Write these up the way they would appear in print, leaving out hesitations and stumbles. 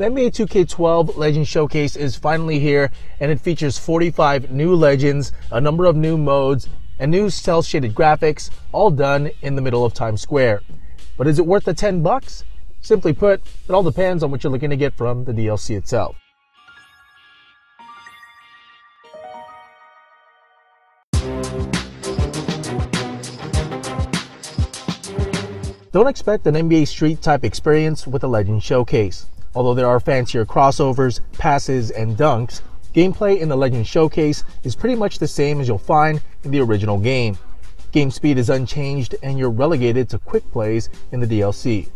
The NBA 2K12 Legends Showcase is finally here, and it features 45 new legends, a number of new modes, and new cel-shaded graphics, all done in the middle of Times Square. But is it worth the $10? Simply put, it all depends on what you're looking to get from the DLC itself. Don't expect an NBA Street type experience with the Legends Showcase. Although there are fancier crossovers, passes, and dunks, gameplay in the Legends Showcase is pretty much the same as you'll find in the original game. Game speed is unchanged, and you're relegated to quick plays in the DLC.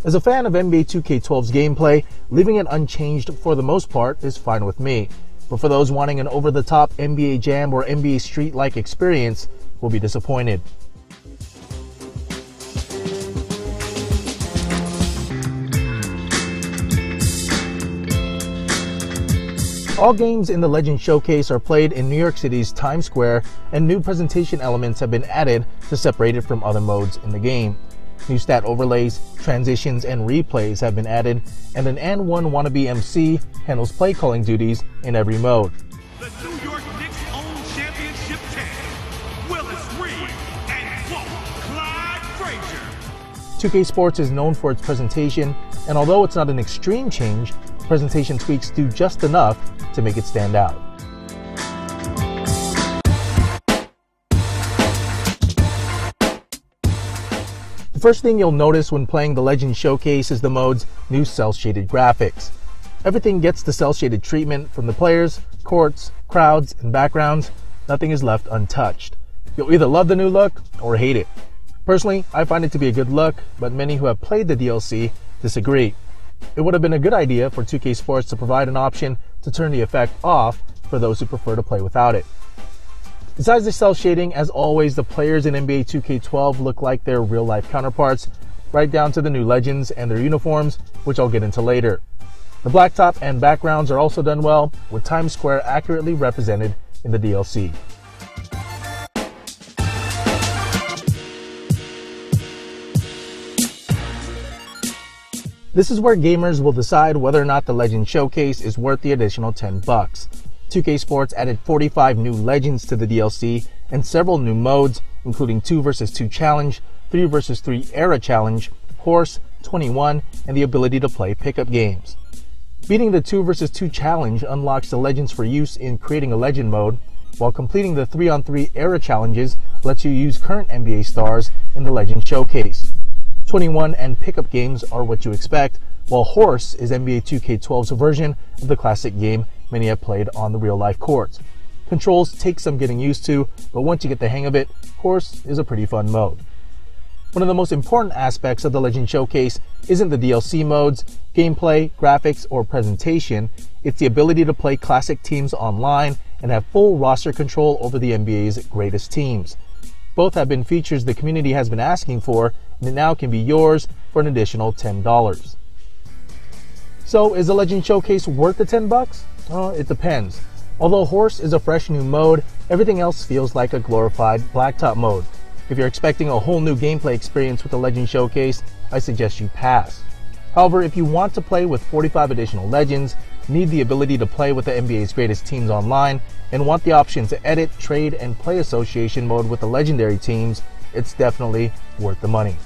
As a fan of NBA 2K12's gameplay, leaving it unchanged for the most part is fine with me. But for those wanting an over-the-top NBA Jam or NBA Street-like experience, will be disappointed. All games in the Legends Showcase are played in New York City's Times Square, and new presentation elements have been added to separate it from other modes in the game. New stat overlays, transitions, and replays have been added, and an N1 wannabe MC handles play calling duties in every mode. The New York Knicks own championship team, Willis Reed and Clyde Frazier. 2K Sports is known for its presentation, and although it's not an extreme change, presentation tweaks do just enough to make it stand out. The first thing you'll notice when playing the Legends Showcase is the mode's new cel-shaded graphics. Everything gets the cel-shaded treatment from the players, courts, crowds, and backgrounds. Nothing is left untouched. You'll either love the new look or hate it. Personally, I find it to be a good look, but many who have played the DLC disagree. It would have been a good idea for 2K Sports to provide an option to turn the effect off for those who prefer to play without it. Besides the cel shading, as always, the players in NBA 2K12 look like their real-life counterparts, right down to the new legends and their uniforms, which I'll get into later. The blacktop and backgrounds are also done well, with Times Square accurately represented in the DLC. This is where gamers will decide whether or not the Legends Showcase is worth the additional $10. 2K Sports added 45 new legends to the DLC and several new modes, including 2 vs 2 Challenge, 3 vs 3 Era Challenge, Horse, 21, and the ability to play pickup games. Beating the 2 vs 2 Challenge unlocks the legends for use in creating a legend mode, while completing the 3-on-3 Era Challenges lets you use current NBA stars in the Legends Showcase. 21 and pickup games are what you expect, while Horse is NBA 2K12's version of the classic game many have played on the real-life courts. Controls take some getting used to, but once you get the hang of it, Horse is a pretty fun mode. One of the most important aspects of the Legends Showcase isn't the DLC modes, gameplay, graphics, or presentation. It's the ability to play classic teams online and have full roster control over the NBA's greatest teams. Both have been features the community has been asking for, and it now can be yours for an additional $10. So, is the Legends Showcase worth the $10? It depends. Although Horse is a fresh new mode, everything else feels like a glorified blacktop mode. If you're expecting a whole new gameplay experience with the Legends Showcase, I suggest you pass. However, if you want to play with 45 additional legends, need the ability to play with the NBA's greatest teams online, and want the option to edit, trade, and play association mode with the legendary teams, it's definitely worth the money.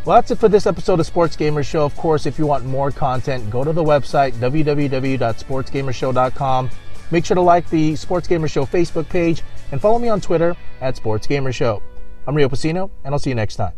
Well, that's it for this episode of Sports Gamer Show. Of course, if you want more content, go to the website, www.sportsgamershow.com. Make sure to like the Sports Gamer Show Facebook page and follow me on Twitter @SportsGamerShow. I'm Rio Pacino, and I'll see you next time.